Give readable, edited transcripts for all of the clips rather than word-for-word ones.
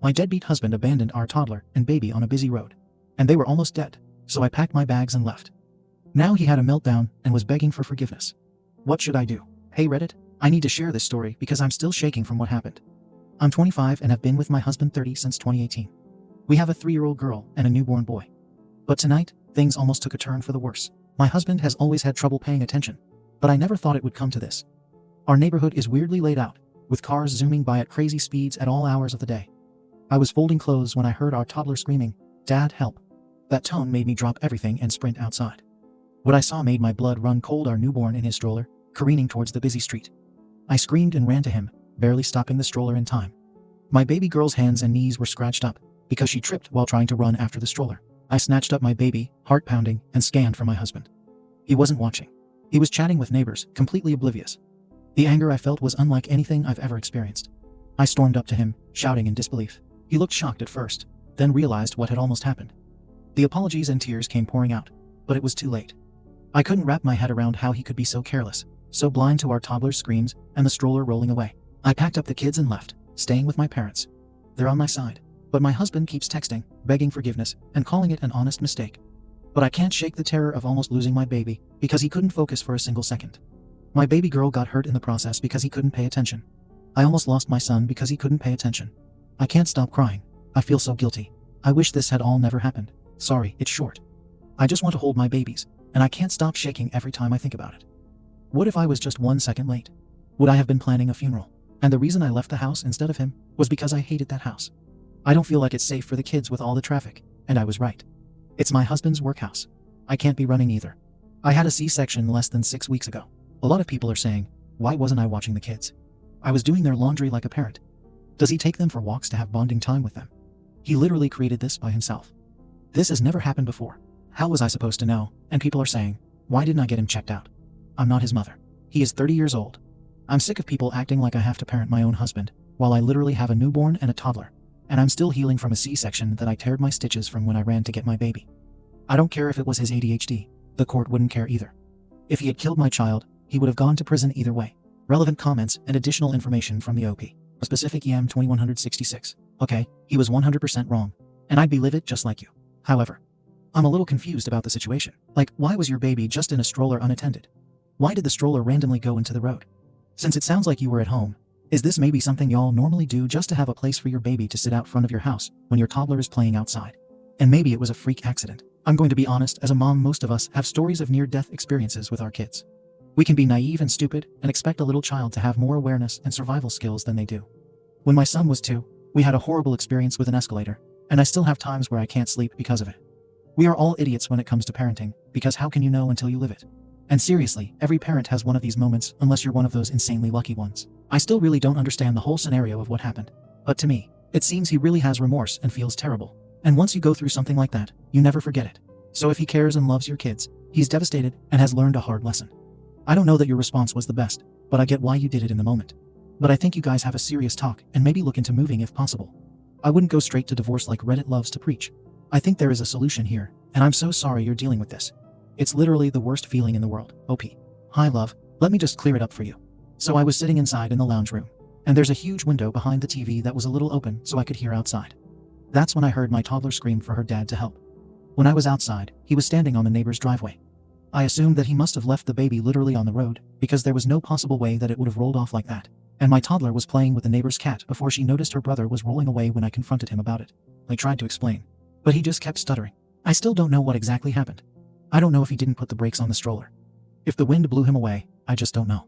My deadbeat husband abandoned our toddler and baby on a busy road. And they were almost dead, so I packed my bags and left. Now he had a meltdown and was begging for forgiveness. What should I do? Hey Reddit, I need to share this story because I'm still shaking from what happened. I'm 25 and have been with my husband 30 since 2018. We have a 3-year-old girl and a newborn boy. But tonight, things almost took a turn for the worse. My husband has always had trouble paying attention, but I never thought it would come to this. Our neighborhood is weirdly laid out, with cars zooming by at crazy speeds at all hours of the day. I was folding clothes when I heard our toddler screaming, "Dad, help." That tone made me drop everything and sprint outside. What I saw made my blood run cold. Our newborn in his stroller, careening towards the busy street. I screamed and ran to him, barely stopping the stroller in time. My baby girl's hands and knees were scratched up, because she tripped while trying to run after the stroller. I snatched up my baby, heart pounding, and scanned for my husband. He wasn't watching. He was chatting with neighbors, completely oblivious. The anger I felt was unlike anything I've ever experienced. I stormed up to him, shouting in disbelief. He looked shocked at first, then realized what had almost happened. The apologies and tears came pouring out, but it was too late. I couldn't wrap my head around how he could be so careless, so blind to our toddler's screams and the stroller rolling away. I packed up the kids and left, staying with my parents. They're on my side, but my husband keeps texting, begging forgiveness, and calling it an honest mistake. But I can't shake the terror of almost losing my baby, because he couldn't focus for a single second. My baby girl got hurt in the process because he couldn't pay attention. I almost lost my son because he couldn't pay attention. I can't stop crying. I feel so guilty. I wish this had all never happened. Sorry, it's short. I just want to hold my babies, and I can't stop shaking every time I think about it. What if I was just 1 second late? Would I have been planning a funeral? And the reason I left the house instead of him was because I hated that house. I don't feel like it's safe for the kids with all the traffic, and I was right. It's my husband's workhouse. I can't be running either. I had a C-section less than 6 weeks ago. A lot of people are saying, why wasn't I watching the kids? I was doing their laundry like a parent. Does he take them for walks to have bonding time with them? He literally created this by himself. This has never happened before. How was I supposed to know? And people are saying, why didn't I get him checked out? I'm not his mother. He is 30 years old. I'm sick of people acting like I have to parent my own husband, while I literally have a newborn and a toddler. And I'm still healing from a C-section that I teared my stitches from when I ran to get my baby. I don't care if it was his ADHD. The court wouldn't care either. If he had killed my child, he would have gone to prison either way. Relevant comments and additional information from the OP. A specific EM 2166. Okay, he was 100% wrong. And I'd be livid just like you. However, I'm a little confused about the situation. Like, why was your baby just in a stroller unattended? Why did the stroller randomly go into the road? Since it sounds like you were at home, is this maybe something y'all normally do just to have a place for your baby to sit out front of your house when your toddler is playing outside? And maybe it was a freak accident. I'm going to be honest, as a mom, most of us have stories of near-death experiences with our kids. We can be naive and stupid and expect a little child to have more awareness and survival skills than they do. When my son was 2, we had a horrible experience with an escalator, and I still have times where I can't sleep because of it. We are all idiots when it comes to parenting, because how can you know until you live it? And seriously, every parent has one of these moments unless you're one of those insanely lucky ones. I still really don't understand the whole scenario of what happened. But to me, it seems he really has remorse and feels terrible. And once you go through something like that, you never forget it. So if he cares and loves your kids, he's devastated and has learned a hard lesson. I don't know that your response was the best, but I get why you did it in the moment. But I think you guys have a serious talk and maybe look into moving if possible. I wouldn't go straight to divorce like Reddit loves to preach. I think there is a solution here, and I'm so sorry you're dealing with this. It's literally the worst feeling in the world. OP. Hi love, let me just clear it up for you. So I was sitting inside in the lounge room, and there's a huge window behind the TV that was a little open so I could hear outside. That's when I heard my toddler scream for her dad to help. When I was outside, he was standing on the neighbor's driveway. I assumed that he must have left the baby literally on the road, because there was no possible way that it would have rolled off like that. And my toddler was playing with the neighbor's cat before she noticed her brother was rolling away when I confronted him about it. I tried to explain, but he just kept stuttering. I still don't know what exactly happened. I don't know if he didn't put the brakes on the stroller. If the wind blew him away, I just don't know.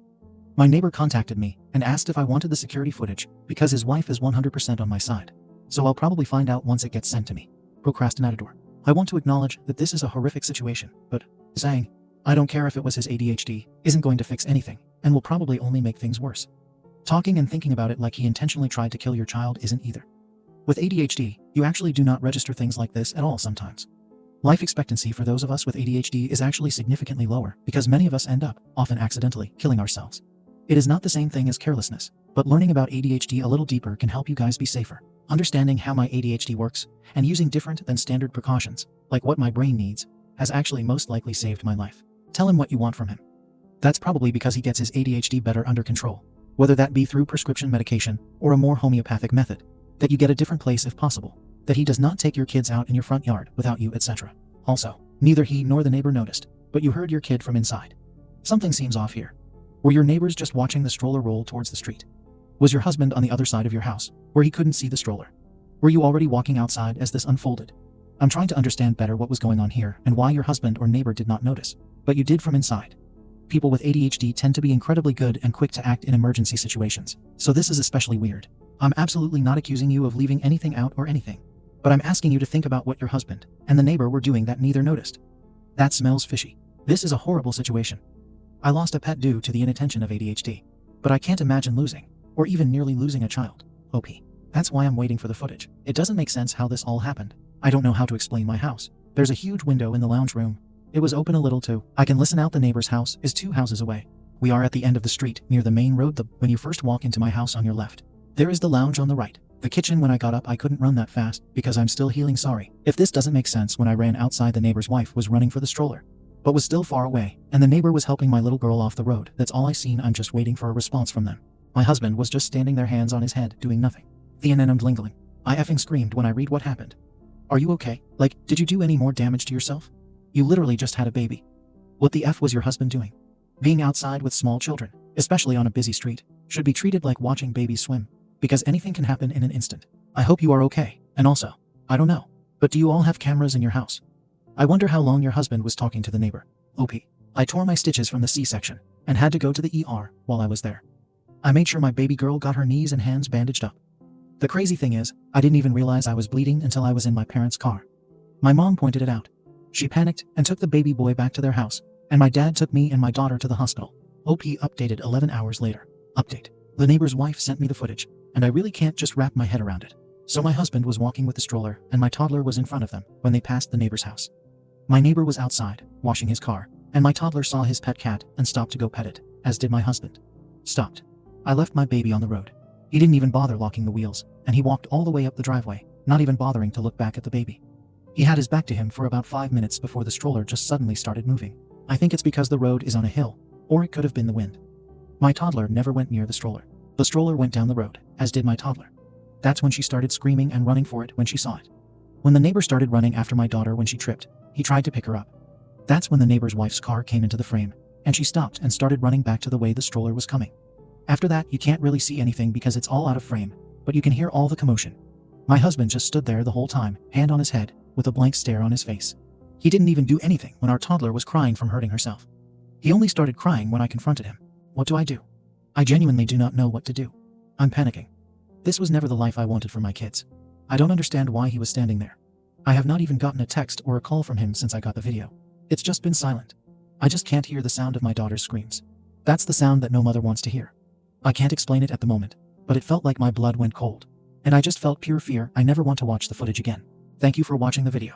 My neighbor contacted me and asked if I wanted the security footage, because his wife is 100% on my side. So I'll probably find out once it gets sent to me. Procrastinator. I want to acknowledge that this is a horrific situation, but saying, I don't care if it was his ADHD, isn't going to fix anything, and will probably only make things worse. Talking and thinking about it like he intentionally tried to kill your child isn't either. With ADHD, you actually do not register things like this at all sometimes. Life expectancy for those of us with ADHD is actually significantly lower because many of us end up, often accidentally, killing ourselves. It is not the same thing as carelessness, but learning about ADHD a little deeper can help you guys be safer. Understanding how my ADHD works and using different than standard precautions, like what my brain needs, has actually most likely saved my life. Tell him what you want from him. That's probably because he gets his ADHD better under control, whether that be through prescription medication or a more homeopathic method. that you get a different place if possible, that he does not take your kids out in your front yard without you, etc. Also, neither he nor the neighbor noticed, but you heard your kid from inside. Something seems off here. Were your neighbors just watching the stroller roll towards the street? Was your husband on the other side of your house, where he couldn't see the stroller? Were you already walking outside as this unfolded? I'm trying to understand better what was going on here and why your husband or neighbor did not notice, but you did from inside. People with ADHD tend to be incredibly good and quick to act in emergency situations, so this is especially weird. I'm absolutely not accusing you of leaving anything out or anything, but I'm asking you to think about what your husband and the neighbor were doing that neither noticed. That smells fishy. This is a horrible situation. I lost a pet due to the inattention of ADHD, but I can't imagine losing, or even nearly losing a child. OP. That's why I'm waiting for the footage. It doesn't make sense how this all happened. I don't know how to explain my house. There's a huge window in the lounge room. It was open a little too. I can listen out. The neighbor's house is 2 houses away. We are at the end of the street, near the main road. When you first walk into my house on your left, there is the lounge on the right. The kitchen. When I got up, I couldn't run that fast because I'm still healing. Sorry if this doesn't make sense. When I ran outside, the neighbor's wife was running for the stroller, but was still far away, and the neighbor was helping my little girl off the road. That's all I seen. I'm just waiting for a response from them. My husband was just standing there, hands on his head, doing nothing. The envenomed lingling. I effing screamed when I read what happened. Are you okay? Like, did you do any more damage to yourself? You literally just had a baby. What the F was your husband doing? Being outside with small children, especially on a busy street, should be treated like watching babies swim, because anything can happen in an instant. I hope you are okay. And also, I don't know, but do you all have cameras in your house? I wonder how long your husband was talking to the neighbor. OP. I tore my stitches from the C-section and had to go to the ER while I was there. I made sure my baby girl got her knees and hands bandaged up. The crazy thing is, I didn't even realize I was bleeding until I was in my parents' car. My mom pointed it out. She panicked and took the baby boy back to their house, and my dad took me and my daughter to the hospital. OP updated 11 hours later. Update. The neighbor's wife sent me the footage, and I really can't just wrap my head around it. So my husband was walking with the stroller, and my toddler was in front of them when they passed the neighbor's house. My neighbor was outside, washing his car, and my toddler saw his pet cat and stopped to go pet it, as did my husband. Stopped. I left my baby on the road. He didn't even bother locking the wheels, and he walked all the way up the driveway, not even bothering to look back at the baby. He had his back to him for about 5 minutes before the stroller just suddenly started moving. I think it's because the road is on a hill, or it could have been the wind. My toddler never went near the stroller. The stroller went down the road, as did my toddler. That's when she started screaming and running for it when she saw it. When the neighbor started running after my daughter when she tripped, he tried to pick her up. That's when the neighbor's wife's car came into the frame, and she stopped and started running back to the way the stroller was coming. After that, you can't really see anything because it's all out of frame, but you can hear all the commotion. My husband just stood there the whole time, hand on his head, with a blank stare on his face. He didn't even do anything when our toddler was crying from hurting herself. He only started crying when I confronted him. What do I do? I genuinely do not know what to do. I'm panicking. This was never the life I wanted for my kids. I don't understand why he was standing there. I have not even gotten a text or a call from him since I got the video. It's just been silent. I just can't hear the sound of my daughter's screams. That's the sound that no mother wants to hear. I can't explain it at the moment, but it felt like my blood went cold. And I just felt pure fear. I never want to watch the footage again. Thank you for watching the video.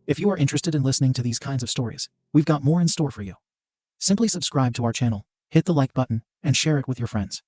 If you are interested in listening to these kinds of stories, we've got more in store for you. Simply subscribe to our channel, hit the like button, and share it with your friends.